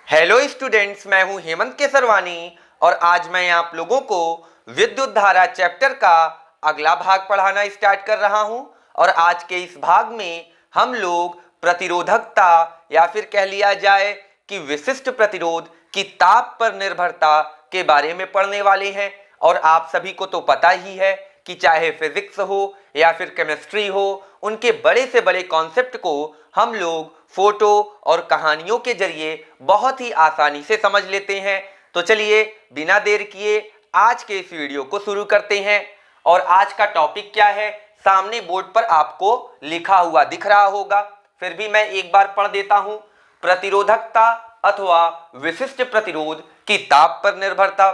Hello students, मैं हूं हेमंत केसरवानी और आज मैं आप लोगों को विद्युत धारा चैप्टर का अगला भाग पढ़ाना स्टार्ट कर रहा हूं। और आज के इस भाग में हम लोग प्रतिरोधकता या फिर कह लिया जाए कि विशिष्ट प्रतिरोध की ताप पर निर्भरता के बारे में पढ़ने वाले हैं। और आप सभी को तो पता ही है कि चाहे फिजिक्स हो या फिर केमिस्ट्री हो, उनके बड़े से बड़े कॉन्सेप्ट को हम लोग फोटो और कहानियों के जरिए बहुत ही आसानी से समझ लेते हैं। तो चलिए बिना देर किए आज के इस वीडियो को शुरू करते हैं। और आज का टॉपिक क्या है, सामने बोर्ड पर आपको लिखा हुआ दिख रहा होगा, फिर भी मैं एक बार पढ़ देता हूं। प्रतिरोधकता अथवा विशिष्ट प्रतिरोध की ताप पर निर्भरता।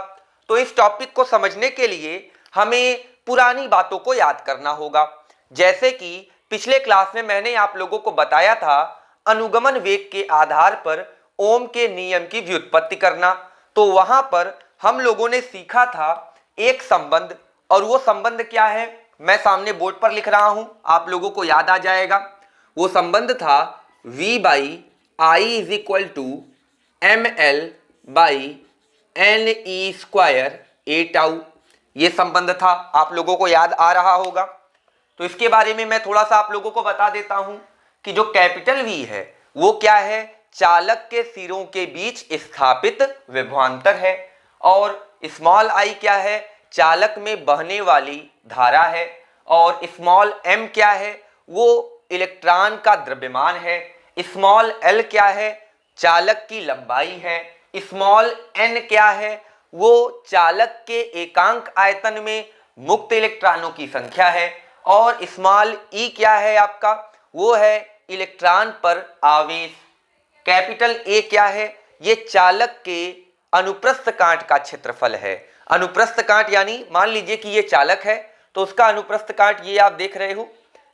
तो इस टॉपिक को समझने के लिए हमें पुरानी बातों को याद करना होगा। जैसे कि पिछले क्लास में मैंने आप लोगों को बताया था अनुगमन वेग के आधार पर ओम के नियम की व्युत्पत्ति करना। तो वहां पर हम लोगों ने सीखा था एक संबंध, और वो संबंध क्या है मैं सामने बोर्ड पर लिख रहा हूं, आप लोगों को याद आ जाएगा। वो संबंध था V by I is equal to M L by N E square A tau. ये संबंध था, आप लोगों को याद आ रहा होगा। तो इसके बारे में मैं थोड़ा सा आप लोगों को बता देता हूं कि जो कैपिटल V है वो क्या है, चालक के सिरों के बीच स्थापित विभवांतर है। और स्मॉल आई क्या है, चालक में बहने वाली धारा है। और स्मॉल m क्या है, वो इलेक्ट्रॉन का द्रव्यमान है। स्मॉल l क्या है, चालक की लंबाई है। स्मॉल n क्या है, वो चालक के एकांक आयतन में मुक्त इलेक्ट्रॉनों की संख्या है। और स्मॉल e क्या है आपका, वो है इलेक्ट्रॉन पर आवेश। कैपिटल A क्या है, ये चालक के अनुप्रस्थ काट का क्षेत्रफल है। अनुप्रस्थ काट यानी मान लीजिए कि ये चालक है तो उसका अनुप्रस्थ काट ये आप देख रहे हो,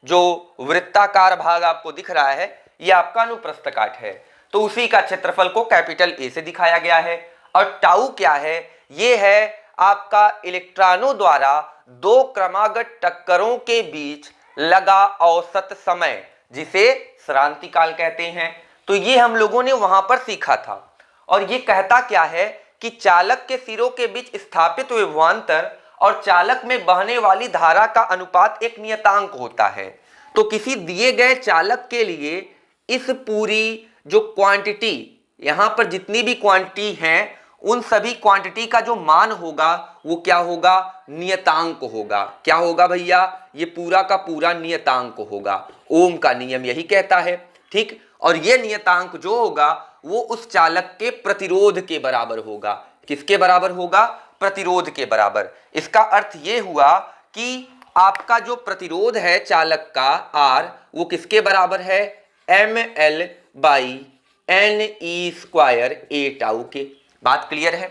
जो वृत्ताकार भाग आपको दिख रहा है ये आपका अनुप्रस्थ काट है। तो उसी का क्षेत्रफल को कैपिटल A से दिखाया गया है। और टाउ क्या है, ये है आपका इलेक्ट्रॉनों द्वारा दो क्रमागत टक्करों के बीच लगा औसत समय, जिसे श्रांति काल कहते हैं। तो ये हम लोगों ने वहां पर सीखा था। और ये कहता क्या है कि चालक के सिरों के बीच स्थापित विभवांतर और चालक में बहने वाली धारा का अनुपात एक नियतांक होता है। तो किसी दिए गए चालक के लिए इस पूरी जो क्वांटिटी, यहां पर जितनी भी क्वांटिटी हैं उन सभी क्वांटिटी का जो मान होगा वो क्या होगा, नियतांक होगा। क्या होगा भैया, ये पूरा का पूरा नियतांक होगा। ओम का नियम यही कहता है, ठीक। और ये नियतांक जो होगा वो उस चालक के प्रतिरोध के बराबर होगा। किसके बराबर होगा, प्रतिरोध के बराबर। इसका अर्थ ये हुआ कि आपका जो प्रतिरोध है चालक का R, वो किसके बराबर है, M L by N E square A tau के। बात क्लियर है।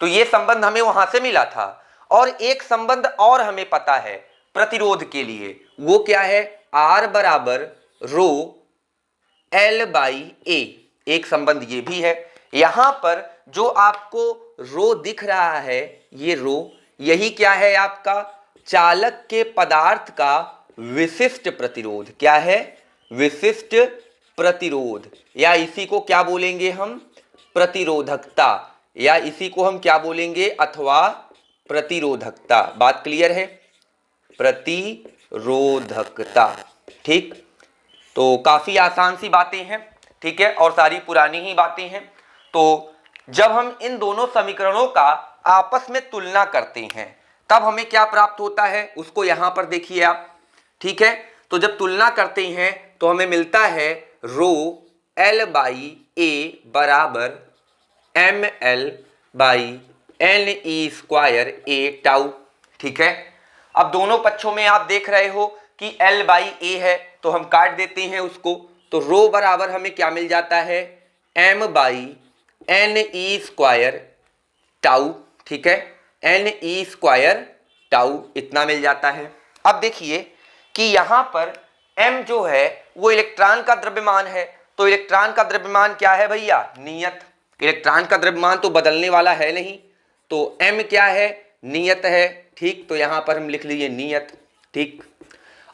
तो ये संबंध हमें वहां से मिला था। और एक संबंध और हमें पता है प्रतिरोध के लिए, वो क्या है, R बराबर रो L बाई ए। एक संबंध ये भी है। यहां पर जो आपको रो दिख रहा है, ये रो, यही क्या है आपका चालक के पदार्थ का विशिष्ट प्रतिरोध। क्या है, विशिष्ट प्रतिरोध, या इसी को क्या बोलेंगे हम, प्रतिरोधकता, या इसी को हम क्या बोलेंगे, अथवा प्रतिरोधकता। बात क्लियर है, प्रतिरोधकता, ठीक। तो काफी आसान सी बातें हैं, ठीक है, और सारी पुरानी ही बातें हैं। तो जब हम इन दोनों समीकरणों का आपस में तुलना करते हैं तब हमें क्या प्राप्त होता है, उसको यहां पर देखिए आप, ठीक है। तो जब तुलना करते हैं तो हमें मिलता है रो L बाई ए बराबर M L by N E square A tau, ठीक है। अब दोनों पक्षों में आप देख रहे हो कि L बाई ए है तो हम काट देते हैं उसको। तो रो बराबर हमें क्या मिल जाता है, M by N E square tau, ठीक है, एन ई स्क्वायर टाउ, इतना मिल जाता है। अब देखिए कि यहां पर m जो है वो इलेक्ट्रॉन का द्रव्यमान है। तो इलेक्ट्रॉन का द्रव्यमान क्या है भैया, नियत। इलेक्ट्रॉन का द्रव्यमान तो बदलने वाला है नहीं, तो m क्या है, नियत है, ठीक। तो यहां पर हम लिख लीजिए नियत, ठीक।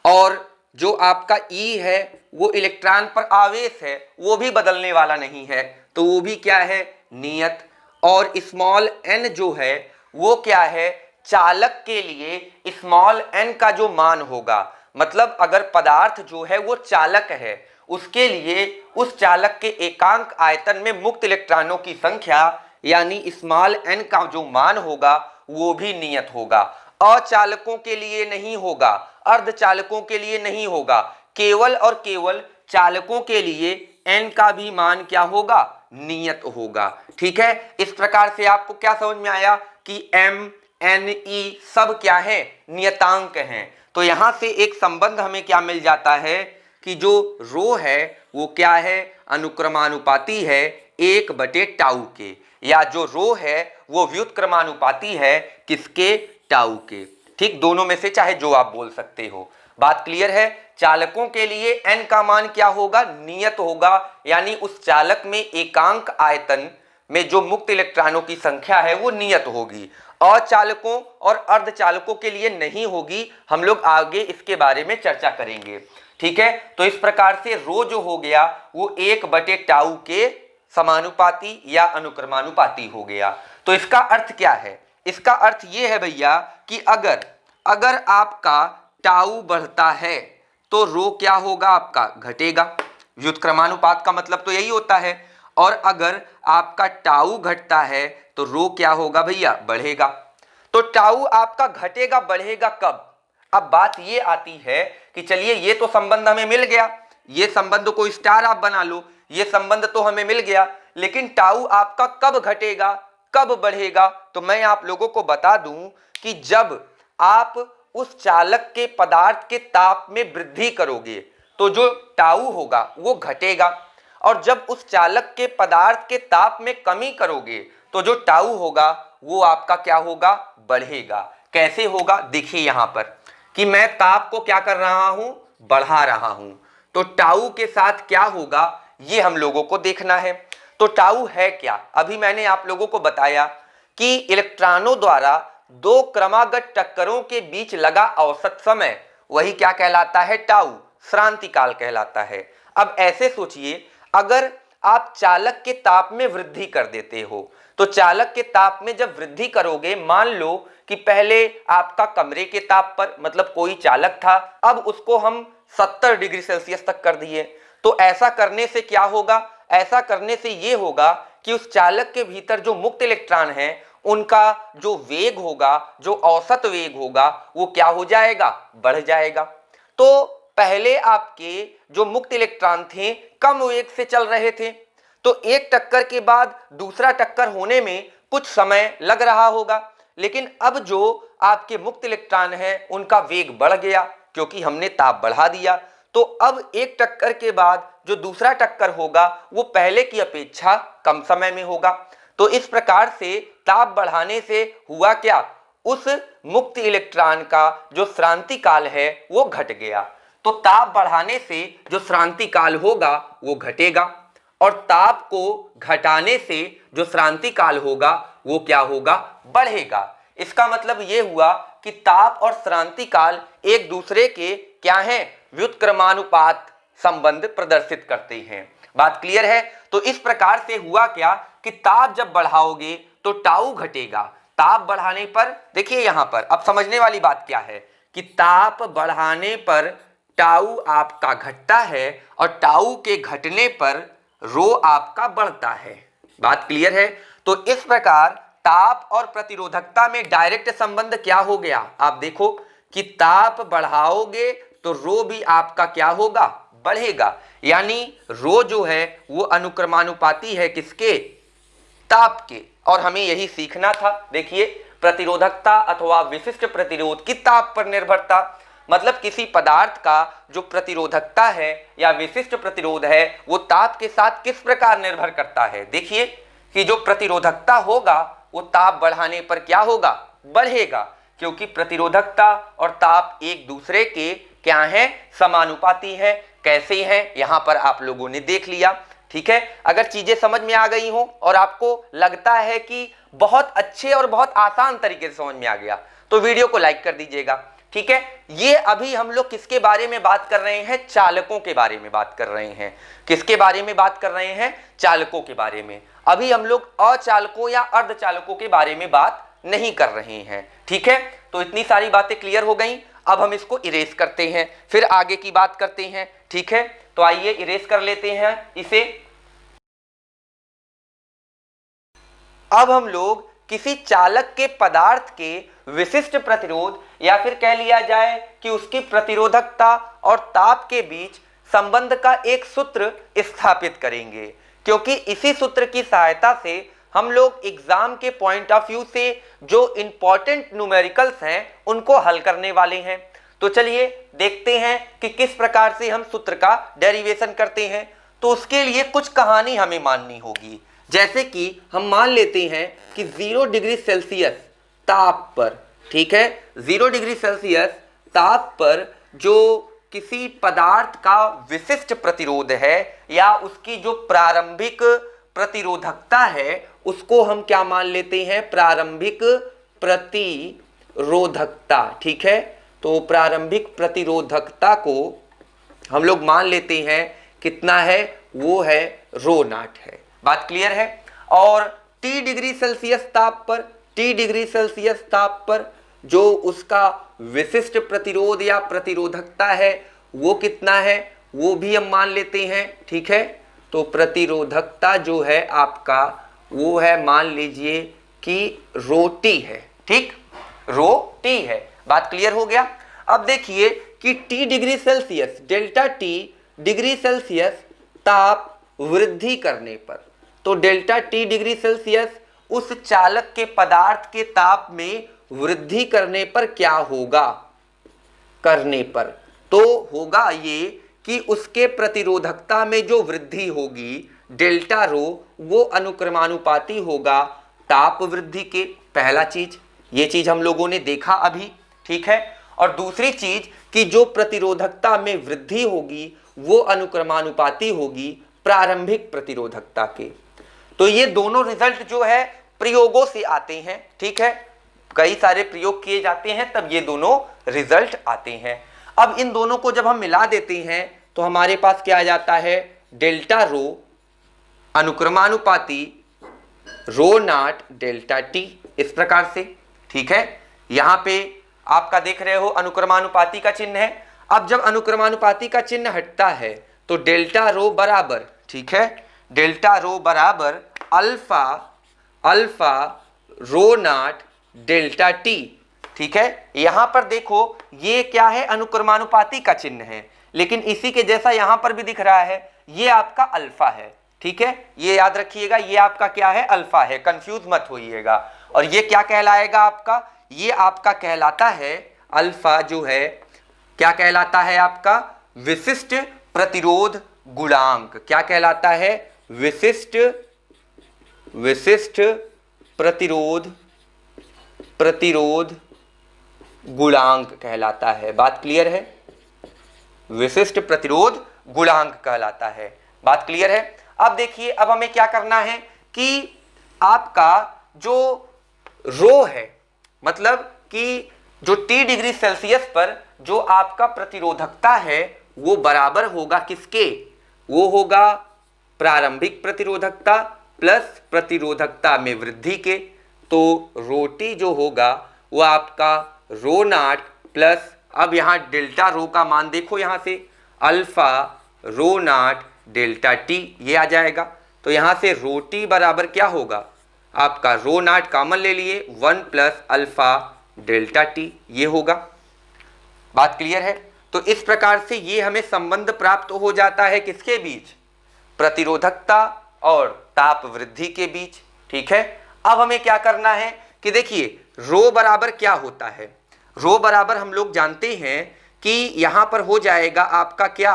और जो आपका E है वो इलेक्ट्रॉन पर आवेश है, वो भी बदलने वाला नहीं है, तो वो भी क्या है, नियत। और स्मॉल n जो है वो क्या है, चालक के लिए स्मॉल n का जो मान होगा, मतलब अगर पदार्थ जो है वो चालक है, उसके लिए उस चालक के एकांक आयतन में मुक्त इलेक्ट्रॉनों की संख्या यानी स्मॉल n का जो मान होगा वो भी नियत होगा। अचालकों के लिए नहीं होगा, अर्धचालकों के लिए नहीं होगा, केवल और केवल चालकों के लिए n का भी मान क्या होगा, नियत होगा। ठीक है, इस प्रकार से आपको क्या समझ में आया कि m n e सब क्या है, नियतांक हैं। तो यहां से एक संबंध हमें क्या मिल जाता है कि जो रो है वो क्या है, अनुक्रमानुपाती है 1/टाउ के, या जो रो है वो व्युत्क्रमानुपाती है किसके, टाउ के। ठीक, दोनों में से चाहे जो आप बोल सकते हो। बात क्लियर है। चालकों के लिए n का मान क्या होगा, नियत होगा, यानी उस चालक में एकांक आयतन में जो मुक्त इलेक्ट्रॉनों की संख्या है वो नियत होगी। अचालकों और अर्धचालकों के लिए नहीं होगी, हम लोग आगे इसके बारे में चर्चा करेंगे। ठीक है, तो इस प्रकार से रो जो हो गया वो 1/टाउ के समानुपाती या अनुक्रमानुपाती हो गया। तो इसका अर्थ क्या है, इसका अर्थ ये है भैया कि अगर आपका टाउ बढ़ता है तो रो क्या होगा, आपका घटेगा। व्युत्क्रमानुपात का मतलब तो यही होता है। और अगर आपका टाउ घटता है तो रो क्या होगा भैया, बढ़ेगा। तो टाउ आपका घटेगा बढ़ेगा कब। अब बात ये आती है कि चलिए ये तो संबंध हमें मिल गया, ये संबंध को स्टार आप बना लो, ये संबंध तो हमें मिल गया, लेकिन टाउ आपका कब घटेगा कब बढ़ेगा। तो मैं आप लोगों को बता दूं कि जब आप उस चालक के पदार्थ के ताप में वृद्धि करोगे तो जो टाउ होगा वो घटेगा, और जब उस चालक के पदार्थ के ताप में कमी करोगे तो जो टाउ होगा वो आपका क्या होगा, बढ़ेगा। कैसे होगा, देखिए यहां पर कि मैं ताप को क्या कर रहा हूं, बढ़ा रहा हूं, तो टाउ के साथ क्या होगा ये हम लोगों को देखना है। तो टाउ है क्या, अभी मैंने आप लोगों को बताया कि इलेक्ट्रॉनों द्वारा दो क्रमागत टक्करों के बीच लगा औसत समय वही क्या कहलाता है, टाउ, श्रांति काल कहलाता है। अब ऐसे सोचिए, अगर आप चालक के ताप में वृद्धि कर देते हो तो चालक के ताप में जब वृद्धि करोगे, मान लो कि पहले आपका कमरे के ताप पर मतलब कोई चालक था, अब उसको हम 70 डिग्री सेल्सियस तक कर दिए, तो ऐसा करने से क्या होगा, ऐसा करने से ये होगा कि उस चालक के भीतर जो मुक्त इलेक्ट्रॉन है उनका जो वेग होगा, जो औसत वेग होगा वो क्या हो जाएगा, बढ़ जाएगा। तो पहले आपके जो मुक्त इलेक्ट्रॉन थे कम वेग से चल रहे थे, तो एक टक्कर के बाद दूसरा टक्कर होने में कुछ समय लग रहा होगा, लेकिन अब जो आपके मुक्त इलेक्ट्रॉन है उनका वेग बढ़ गया क्योंकि हमने ताप बढ़ा दिया। तो अब एक टक्कर के बाद जो दूसरा टक्कर होगा वो पहले की अपेक्षा कम समय में होगा। तो इस प्रकार से ताप बढ़ाने से हुआ क्या, उस मुक्त इलेक्ट्रॉन का जो श्रांति काल है वो घट गया। तो ताप बढ़ाने से जो श्रांति काल होगा वो घटेगा, और ताप को घटाने से जो श्रांति काल होगा वो क्या होगा, बढ़ेगा। इसका मतलब ये हुआ कि ताप और श्रांति काल एक दूसरे के क्या हैं, व्युत्क्रमानुपात संबंध प्रदर्शित करते हैं। बात क्लियर है। तो इस प्रकार से हुआ क्या कि ताप जब बढ़ाओगे तो टाउ घटेगा। ताप बढ़ाने पर देखिए यहां पर अब समझने वाली बात क्या है कि ताप बढ़ाने पर टाउ आपका घटता है और टाउ के घटने पर रो आपका बढ़ता है। बात क्लियर है। तो इस प्रकार ताप और प्रतिरोधकता में डायरेक्ट संबंध क्या हो गया, आप देखो कि ताप बढ़ाओगे तो रो भी आपका क्या होगा, बढ़ेगा। यानी रो जो है वो अनुक्रमानुपाती है किसके, ताप के। और हमें यही सीखना था। देखिए प्रतिरोधकता अथवा विशिष्ट प्रतिरोध की ताप पर निर्भरता, मतलब किसी पदार्थ का जो प्रतिरोधकता है या विशिष्ट प्रतिरोध है वो ताप के साथ किस प्रकार निर्भर करता है। देखिए कि जो प्रतिरोधकता होगा वो ताप बढ़ाने पर क्या होगा, बढ़ेगा, क्योंकि प्रतिरोधकता और ताप एक दूसरे के क्या हैं, समानुपाती हैं। कैसे हैं यहां पर आप लोगों ने देख लिया। ठीक है, अगर चीजें समझ में आ गई हो और आपको लगता है कि बहुत अच्छे और बहुत आसान तरीके से समझ में आ गया तो वीडियो को लाइक कर दीजिएगा। ठीक है। ये अभी हम लोग किसके बारे में बात कर रहे हैं? चालकों के बारे में बात कर रहे हैं। किसके बारे में बात कर रहे हैं? चालकों के बारे में। अभी हम लोग अचालकों या अर्धचालकों के बारे में बात नहीं कर रहे हैं, ठीक है। तो इतनी सारी बातें क्लियर हो गई। अब हम इसको इरेज करते हैं, फिर आगे की बात करते हैं, ठीक है। तो आइए इरेज कर लेते हैं इसे। अब हम लोग किसी चालक के पदार्थ के विशिष्ट प्रतिरोध या फिर कह लिया जाए कि उसकी प्रतिरोधकता और ताप के बीच संबंध का एक सूत्र स्थापित करेंगे, क्योंकि इसी सूत्र की सहायता से हम लोग एग्जाम के पॉइंट ऑफ व्यू से जो इंपॉर्टेंट न्यूमेरिकल्स हैं उनको हल करने वाले हैं। तो चलिए देखते हैं कि किस प्रकार से हम सूत्र का डेरिवेशन करते हैं। तो उसके लिए कुछ कहानी हमें माननी होगी। जैसे कि हम मान लेते हैं कि 0 डिग्री सेल्सियस ताप पर, ठीक है, 0 डिग्री सेल्सियस ताप पर जो किसी पदार्थ का विशिष्ट प्रतिरोध है या उसकी जो प्रारंभिक प्रतिरोधकता है उसको हम क्या मान लेते हैं? प्रारंभिक प्रतिरोधकता, ठीक है। तो प्रारंभिक प्रतिरोधकता को हम लोग मान लेते हैं कितना है? वो है रो नॉट है। बात क्लियर है। और T डिग्री सेल्सियस ताप पर, T डिग्री सेल्सियस ताप पर जो उसका विशिष्ट प्रतिरोध या प्रतिरोधकता है वो कितना है? वो भी हम मान लेते हैं, ठीक है। तो प्रतिरोधकता जो है आपका वो है, मान लीजिए कि रो-T है, ठीक, रो-T है। बात क्लियर हो गया। अब देखिए कि T degree Celsius, delta T degree Celsius ताप वृद्धि करने पर, तो डेल्टा T डिग्री सेल्सियस उस चालक के पदार्थ के ताप में वृद्धि करने पर क्या होगा? करने पर तो होगा ये कि उसके प्रतिरोधकता में जो वृद्धि होगी डेल्टा रो, वो अनुक्रमानुपाती होगा ताप वृद्धि के। पहला चीज, ये चीज हम लोगों ने देखा अभी, ठीक है। और दूसरी चीज कि जो प्रतिरोधकता में वृद्धि होगी वो अनुक्रमानुपाती होगी प्रारंभिक प्रतिरोधकता के। तो ये दोनों रिजल्ट जो है प्रयोगों से आते हैं, ठीक है। कई सारे प्रयोग किए जाते हैं तब ये दोनों रिजल्ट आते हैं। अब इन दोनों को जब हम मिला देते हैं तो हमारे पास क्या आ जाता है? डेल्टा रो अनुक्रमानुपाती रो नॉट डेल्टा टी, इस प्रकार से, ठीक है। यहां पे आपका देख रहे हो अनुक्रमानुपाती का चिन्ह है। अब जब अनुक्रमानुपाती का चिन्ह हटता है तो डेल्टा रो बराबर, ठीक है, डेल्टा रो बराबर alpha alpha rho naught delta T, ठीक है। यहां पर देखो ये क्या है? अनुक्रमानुपाती का चिन्ह है, लेकिन इसी के जैसा यहां पर भी दिख रहा है, ये आपका अल्फा है, ठीक है। ये याद रखिएगा, ये आपका क्या है? अल्फा है, कंफ्यूज मत होइएगा। और ये क्या कहलाएगा आपका? ये आपका कहलाता है अल्फा, जो है क्या कहलाता है आपका? विशिष्ट प्रतिरोध गुणांक। क्या कहलाता है? विशिष्ट प्रतिरोध गुणांक कहलाता है। बात क्लियर है? विशिष्ट प्रतिरोध गुणांक कहलाता है। बात क्लियर है। अब देखिए, अब हमें क्या करना है कि आपका जो रो है, मतलब कि जो T डिग्री सेल्सियस पर जो आपका प्रतिरोधकता है वो बराबर होगा किसके? वो होगा प्रारंभिक प्रतिरोधकता प्लस प्रतिरोधकता में वृद्धि के। तो रो-T जो होगा वो आपका रो नॉट प्लस, अब यहाँ डेल्टा रो का मान देखो, यहाँ से alpha rho naught delta T, ये आ जाएगा। तो यहाँ से रो-T बराबर क्या होगा? आपका रो नॉट कॉमन ले लिए, 1 प्लस अल्फा डेल्टा टी, ये होगा। बात क्लियर है? तो इस प्रकार से ये हमें संबंध प्राप्त हो जाता है किसके बीच? प्रतिरोधकता और ताप वृद्धि के बीच, ठीक है। अब हमें क्या करना है कि देखिए रो बराबर क्या होता है? रो बराबर हम लोग जानते हैं कि यहां पर हो जाएगा आपका क्या?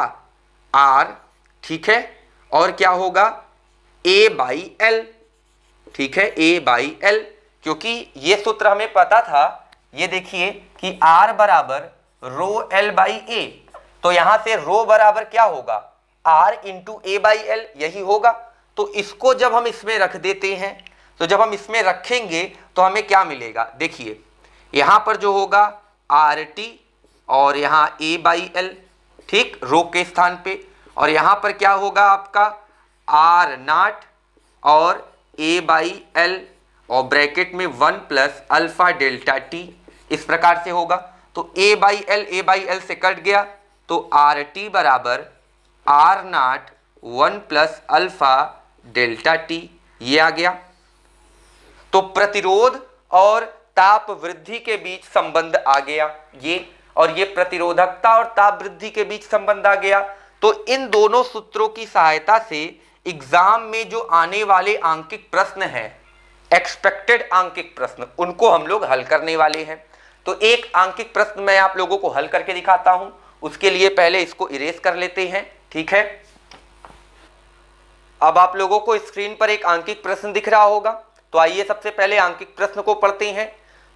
R, ठीक है, और क्या होगा? A/L, ठीक है, A/L, क्योंकि ये सूत्र हमें पता था। ये देखिए कि R बराबर रो L/A, तो यहां से रो बराबर क्या होगा? R इंटू A/L, यही होगा। तो इसको जब हम इसमें रख देते हैं, तो जब हम इसमें रखेंगे तो हमें क्या मिलेगा? देखिए यहां पर जो होगा RT और यहाँ a बाई एल, ठीक, रो के स्थान पे। और यहाँ पर क्या होगा आपका आर नॉट और a बाई एल और ब्रैकेट में 1 प्लस अल्फा डेल्टा टी, इस प्रकार से होगा। तो a बाई एल से कट गया, तो आर टी बराबर R naught 1 plus alpha delta T, ये आ गया। तो प्रतिरोध और ताप वृद्धि के बीच संबंध आ गया ये, और ये प्रतिरोधकता और ताप वृद्धि के बीच संबंध आ गया। तो इन दोनों सूत्रों की सहायता से एग्जाम में जो आने वाले आंकिक प्रश्न हैं, एक्सपेक्टेड आंकिक प्रश्न, उनको हम लोग हल करने वाले हैं। तो एक आंकिक प्रश्न मैं आप लोगों को हल करके दिखाता हूं, उसके लिए पहले इसको इरेज कर लेते हैं, ठीक है। अब आप लोगों को स्क्रीन पर एक आंकिक प्रश्न दिख रहा होगा, तो आइए सबसे पहले आंकिक प्रश्न को पढ़ते हैं।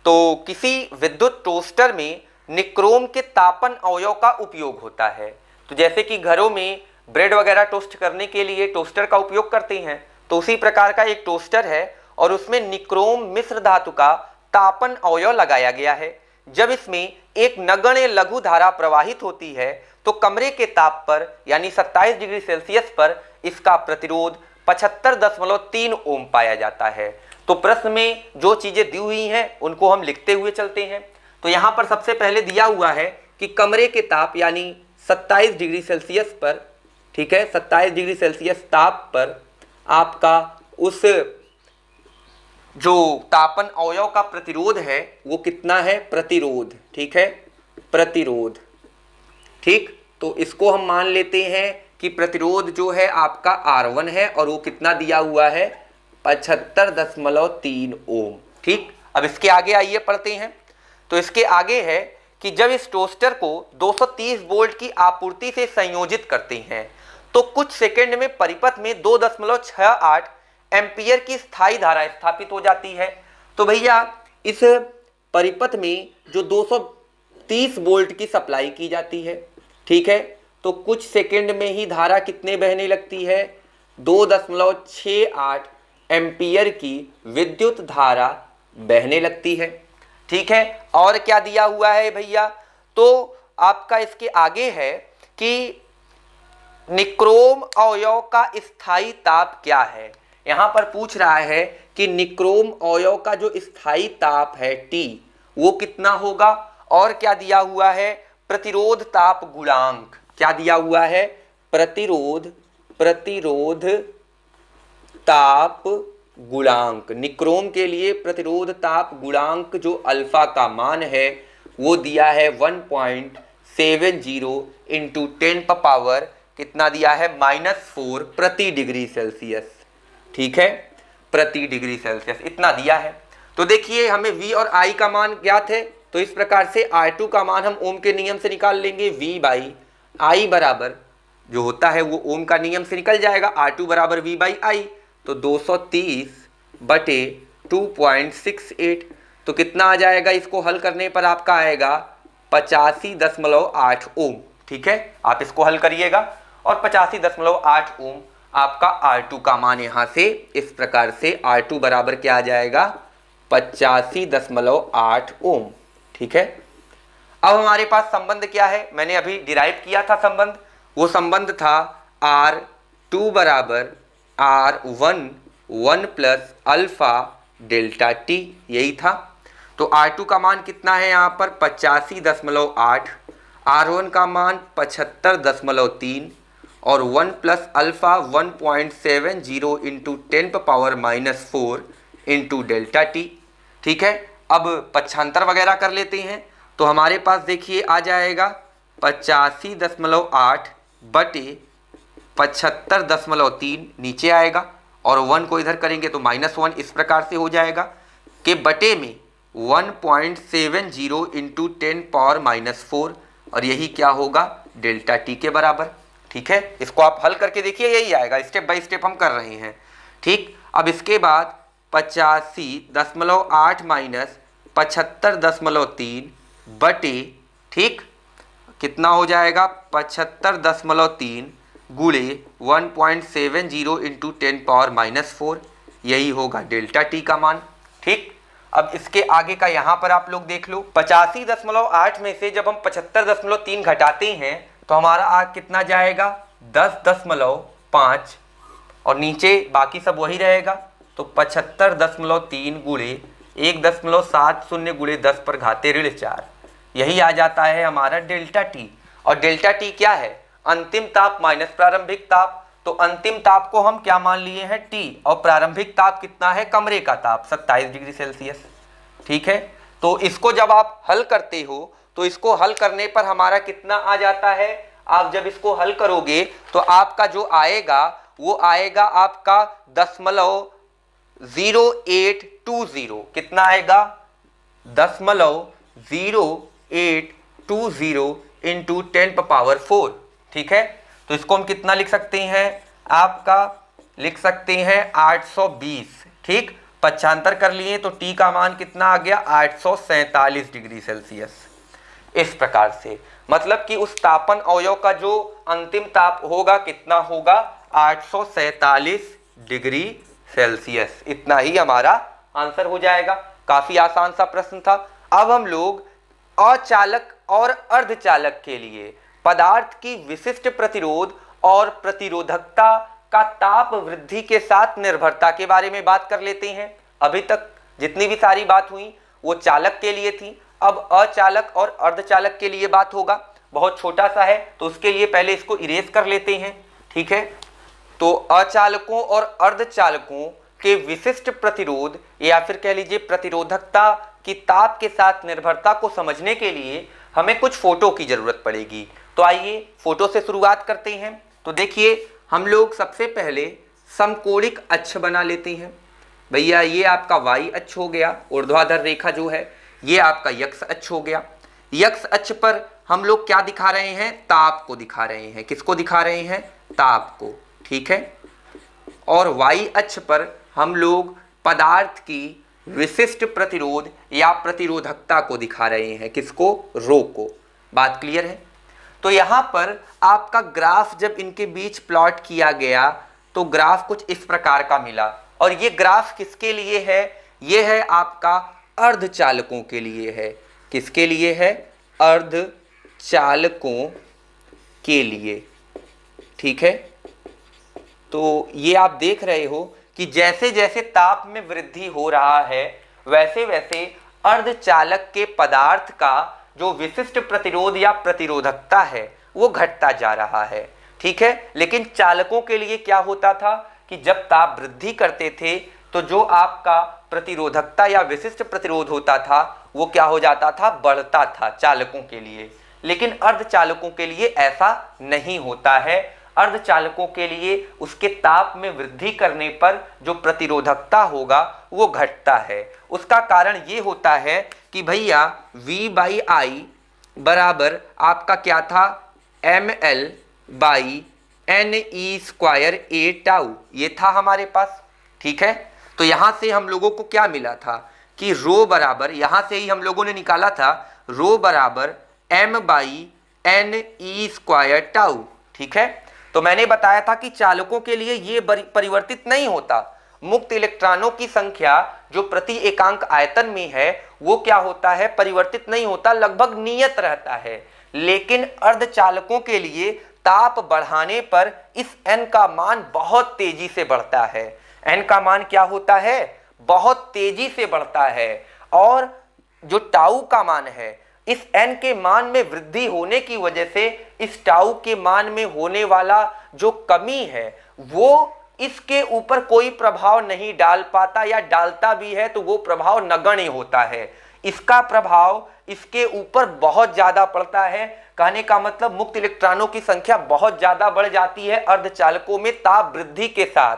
तो किसी विद्युत टोस्टर में निक्रोम के तापन अवयव का उपयोग होता है। तो जैसे कि घरों में ब्रेड वगैरह टोस्ट करने के लिए टोस्टर का उपयोग करते हैं, तो उसी प्रकार का एक टोस्टर है और उसमें निक्रोम मिश्र धातु का तापन अवयव लगाया गया है। जब इसमें एक नगण्य लघु धारा प्रवाहित होती है तो कमरे के ताप पर यानी 27 डिग्री सेल्सियस पर इसका प्रतिरोध 75.3 ओम पाया जाता है। तो प्रश्न में जो चीजें दी हुई हैं उनको हम लिखते हुए चलते हैं। तो यहाँ पर सबसे पहले दिया हुआ है कि कमरे के ताप यानी 27 डिग्री सेल्सियस पर, ठीक है, 27 डिग्री सेल्सियस ताप पर आपका उस जो तापन अवयव का प्रतिरोध है वो कितना है, प्रतिरोध, ठीक है, प्रतिरोध, ठीक। तो इसको हम मान लेते हैं कि प्रतिरोध जो है आपका R1 है और वो कितना दिया हुआ है, 75.3 ओम, ठीक। अब इसके आगे आइए पढ़ते हैं। तो इसके आगे है कि जब इस टोस्टर को 230 वोल्ट की आपूर्ति से संयोजित करते हैं तो कुछ सेकंड में परिपथ में 2.68 एम्पियर की स्थायी धारा स्थापित हो जाती है। तो भैया इस परिपथ में जो 230 वोल्ट की सप्लाई की जाती है, ठीक है, तो कुछ सेकंड में ही धारा कितने बहने लगती है, 2.68 एम्पियर की विद्युत धारा बहने लगती है, ठीक है। और क्या दिया हुआ है भैया, तो आपका इसके आगे है कि निक्रोम अवयव का स्थायी ताप क्या है। यहां पर पूछ रहा है कि निक्रोम अवयव का जो स्थायी ताप है T वो कितना होगा, और क्या दिया हुआ है, प्रतिरोध ताप गुणांक, क्या दिया हुआ है, प्रतिरोध ताप गुणांक। निक्रोम के लिए प्रतिरोध ताप गुणांक जो अल्फा का मान है वो दिया है 1.70 इंटू 10 पर पावर कितना दिया है, -4 प्रति डिग्री सेल्सियस, ठीक है, प्रति डिग्री सेल्सियस इतना दिया है। तो देखिए हमें V और I का मान ज्ञात है, तो इस प्रकार से R2 का मान हम ओम के नियम से निकाल लेंगे। V बाई I बराबर जो होता है वो ओम का नियम से निकल जाएगा, R2 बराबर V बाई I, तो 230/2.68, तो कितना आ जाएगा, इसको हल करने पर आपका आएगा 85.8 ओम, ठीक है। आप इसको हल करिएगा और 85.8 ओम आपका R2 का मान यहाँ से इस प्रकार से R2 बराबर क्या आ जाएगा, 85.8 ओम, ठीक है। अब हमारे पास संबंध क्या है, मैंने अभी डिराइव किया था संबंध, वो संबंध था R2 बराबर R1 1 plus alpha delta T, यही था। तो R2 का मान कितना है यहाँ पर 85.8, R1 का मान 75.3 और 1 प्लस अल्फा 1.70 इंटू 10 पर पावर -4 इंटू डेल्टा टी, ठीक है। अब पक्षांतर वगैरह कर लेते हैं, तो हमारे पास देखिए आ जाएगा 85.8 बटे 75.3 नीचे आएगा और 1 को इधर करेंगे तो -1, इस प्रकार से हो जाएगा कि बटे में 1.70 इंटू 10 पावर -4 और यही क्या होगा, डेल्टा टी के बराबर, ठीक है। इसको आप हल करके देखिए, यही आएगा, स्टेप बाय स्टेप हम कर रहे हैं, ठीक। अब इसके बाद 85.8 माइनस 75.3 बटे, ठीक, कितना हो जाएगा 75.3 गुणे 1.70 इंटू 10 पावर -4, यही होगा डेल्टा टी का मान, ठीक। अब इसके आगे का यहाँ पर आप लोग देख लो, 85.8 में से जब हम 75.3 घटाते हैं तो हमारा आग कितना जाएगा, 10.5 और नीचे बाकी सब वही रहेगा। तो 75.3 गुणे 1.70 गुणे 10 पर घाते ऋण 4, यही आ जाता है हमारा डेल्टा टी। और डेल्टा टी क्या है, अंतिम ताप माइनस प्रारंभिक ताप। तो अंतिम ताप को हम क्या मान लिए हैं, टी, और प्रारंभिक ताप कितना है, कमरे का ताप 27 डिग्री सेल्सियस। ठीक है, तो इसको जब आप हल करते हो तो इसको हल करने पर हमारा कितना आ जाता है, आप जब इसको हल करोगे तो आपका जो आएगा वो आएगा आपका 0.0820, कितना आएगा, 0.0820 इंटू 10⁴। ठीक है, तो इसको हम कितना लिख सकते हैं, आपका लिख सकते हैं 820। ठीक, पक्षांतर कर लिए तो टी का मान कितना आ गया, 847 डिग्री सेल्सियस। इस प्रकार से मतलब कि उस तापन अवयव का जो अंतिम ताप होगा कितना होगा, 847 डिग्री सेल्सियस। इतना ही हमारा आंसर हो जाएगा। काफी आसान सा प्रश्न था। अब हम लोग अचालक और अर्धचालक के लिए पदार्थ की विशिष्ट प्रतिरोध और प्रतिरोधकता का ताप वृद्धि के साथ निर्भरता के बारे में बात कर लेते हैं। अभी तक जितनी भी सारी बात हुई वो चालक के लिए थी, अब अचालक और अर्धचालक के लिए बात होगा। बहुत छोटा सा है तो उसके लिए पहले इसको इरेज कर लेते हैं। ठीक है, तो अचालकों और अर्धचालकों के विशिष्ट प्रतिरोध या फिर कह लीजिए प्रतिरोधकता की ताप के साथ निर्भरता को समझने के लिए हमें कुछ फोटो की जरूरत पड़ेगी। तो आइए फोटो से शुरुआत करते हैं। तो देखिए, हम लोग सबसे पहले समकोणिक अक्ष बना लेते हैं। भैया ये आपका वाई अक्ष हो गया, ऊर्ध्वाधर रेखा जो है ये आपका यक्ष अक्ष हो गया। यक्ष अक्ष पर हम लोग क्या दिखा रहे हैं, ताप को दिखा रहे हैं। किसको दिखा रहे हैं, ताप को। ठीक है, और वाई अक्ष पर हम लोग पदार्थ की विशिष्ट प्रतिरोध या प्रतिरोधकता को दिखा रहे हैं। किसको, रो को। बात क्लियर है। तो यहाँ पर आपका ग्राफ जब इनके बीच प्लॉट किया गया तो ग्राफ कुछ इस प्रकार का मिला। और ये ग्राफ किसके लिए है, ये है आपका अर्धचालकों के लिए है। किसके लिए है, अर्धचालकों के लिए। ठीक है, तो ये आप देख रहे हो कि जैसे जैसे ताप में वृद्धि हो रहा है वैसे वैसे अर्धचालक के पदार्थ का जो विशिष्ट प्रतिरोध या प्रतिरोधकता है वो घटता जा रहा है। ठीक है, लेकिन चालकों के लिए क्या होता था कि जब ताप वृद्धि करते थे तो जो आपका प्रतिरोधकता या विशिष्ट प्रतिरोध होता था वो क्या हो जाता था, बढ़ता था चालकों के लिए। लेकिन अर्धचालकों के लिए ऐसा नहीं होता है। अर्धचालकों के लिए उसके ताप में वृद्धि करने पर जो प्रतिरोधकता होगा वो घटता है। उसका कारण ये होता है कि भैया V/I बराबर आपका क्या था, mL/ne² A टाउ, ये था हमारे पास। ठीक है, तो यहां से हम लोगों को क्या मिला था कि रो बराबर, यहां से ही हम लोगों ने निकाला था रो बराबर m/ne² टाउ। ठीक है, तो मैंने बताया था कि चालकों के लिए ये परिवर्तित नहीं होता। मुक्त इलेक्ट्रॉनों की संख्या जो प्रति एकांक आयतन में है वो क्या होता है, परिवर्तित नहीं होता, लगभग नियत रहता है। लेकिन अर्धचालकों के लिए ताप बढ़ाने पर इस n का मान बहुत तेजी से बढ़ता है। n का मान क्या होता है, बहुत तेजी से बढ़ता है। और जो टाउ का मान है, इस n के मान में वृद्धि होने की वजह से इस टाउ के मान में होने वाला जो कमी है वो इसके ऊपर कोई प्रभाव नहीं डाल पाता, या डालता भी है तो वो प्रभाव नगण्य होता है। इसका प्रभाव इसके ऊपर बहुत ज्यादा पड़ता है। कहने का मतलब मुक्त इलेक्ट्रॉनों की संख्या बहुत ज्यादा बढ़ जाती है अर्धचालकों में ताप वृद्धि के साथ,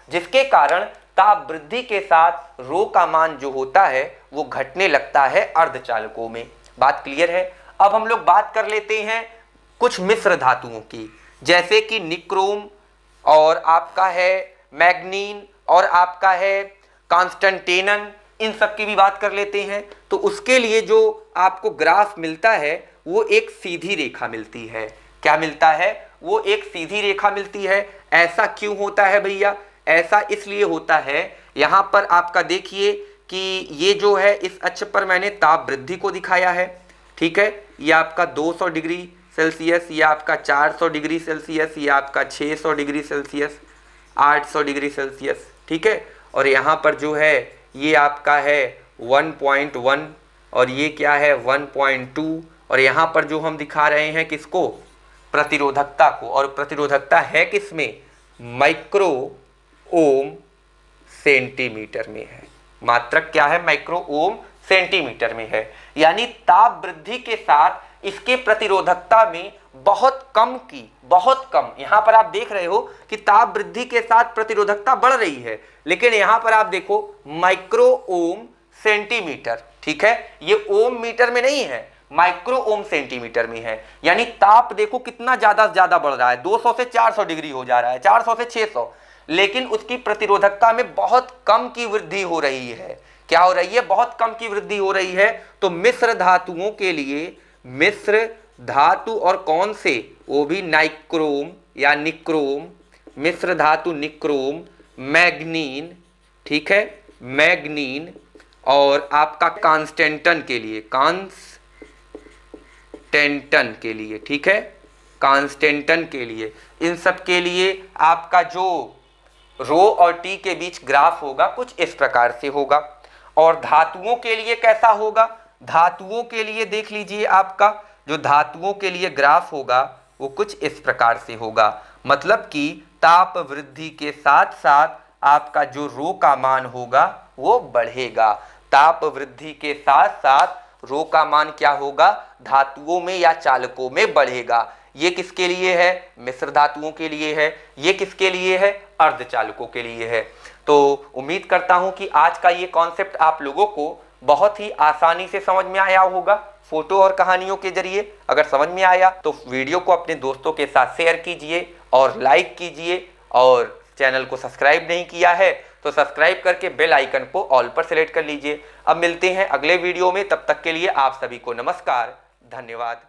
जिसके कारण ताप वृद्धि के साथ रो का मान जो होता है वो घटने लगता है अर्धचालकों में। बात क्लियर है। अब हम लोग बात कर लेते हैं कुछ मिश्र धातुओं की, जैसे कि निक्रोम और आपका है मैग्नीन और आपका है कांस्टेंटेनन, इन सब की भी बात कर लेते हैं। तो उसके लिए जो आपको ग्राफ मिलता है वो एक सीधी रेखा मिलती है। क्या मिलता है, वो एक सीधी रेखा मिलती है। ऐसा क्यों होता है भैया, ऐसा इसलिए होता है, यहाँ पर आपका देखिए कि ये जो है इस अक्ष पर मैंने ताप वृद्धि को दिखाया है, ठीक है। ये आपका 200 डिग्री सेल्सियस, ये आपका 400 डिग्री सेल्सियस, ये आपका 600 डिग्री सेल्सियस, 800 डिग्री सेल्सियस, ठीक है। और यहाँ पर जो है ये आपका है 1.1 और ये क्या है 1.2। और यहाँ पर जो हम दिखा रहे हैं किसको, प्रतिरोधकता को, और प्रतिरोधकता है किसमें, माइक्रो ओम सेंटीमीटर में है। मात्रक क्या है, माइक्रो ओम सेंटीमीटर में है। यानी ताप वृद्धि के साथ इसके प्रतिरोधकता में बहुत कम, यहां पर आप देख रहे हो कि ताप वृद्धि के साथ प्रतिरोधकता बढ़ रही है, लेकिन यहां पर आप देखो माइक्रो ओम सेंटीमीटर, ठीक है। ये ओम मीटर में नहीं है, माइक्रो ओम सेंटीमीटर में है। यानी ताप देखो कितना ज्यादा से ज्यादा बढ़ रहा है, 200 से 400 डिग्री हो जा रहा है, 400 से 600, लेकिन उसकी प्रतिरोधकता में बहुत कम की वृद्धि हो रही है। क्या हो रही है, बहुत कम की वृद्धि हो रही है। तो मिश्र धातुओं के लिए, मिश्र धातु और कौन से, वो भी नाइक्रोम या निक्रोम, मिश्र धातु निक्रोम, मैग्नीन, ठीक है, मैग्नीन, और आपका कांस्टेंटन के लिए, कांस्टेंटन के लिए, ठीक है, कांस्टेंटन के लिए, इन सब के लिए आपका जो रो और टी के बीच ग्राफ होगा कुछ इस प्रकार से होगा। और धातुओं के लिए कैसा होगा, धातुओं के लिए देख लीजिए, आपका जो धातुओं के लिए ग्राफ होगा वो कुछ इस प्रकार से होगा। मतलब कि ताप वृद्धि के साथ साथ आपका जो रो का मान होगा वो बढ़ेगा। ताप वृद्धि के साथ साथ रो का मान क्या होगा, धातुओं में या चालकों में बढ़ेगा। ये किसके लिए है, मिश्र धातुओं के लिए है। ये किसके लिए है, अर्धचालकों के लिए है। तो उम्मीद करता हूं कि आज का ये कॉन्सेप्ट आप लोगों को बहुत ही आसानी से समझ में आया होगा, फोटो और कहानियों के जरिए। अगर समझ में आया तो वीडियो को अपने दोस्तों के साथ शेयर कीजिए और लाइक कीजिए, और चैनल को सब्सक्राइब नहीं किया है तो सब्सक्राइब करके बेल आइकन को ऑल पर सेलेक्ट कर लीजिए। अब मिलते हैं अगले वीडियो में, तब तक के लिए आप सभी को नमस्कार, धन्यवाद।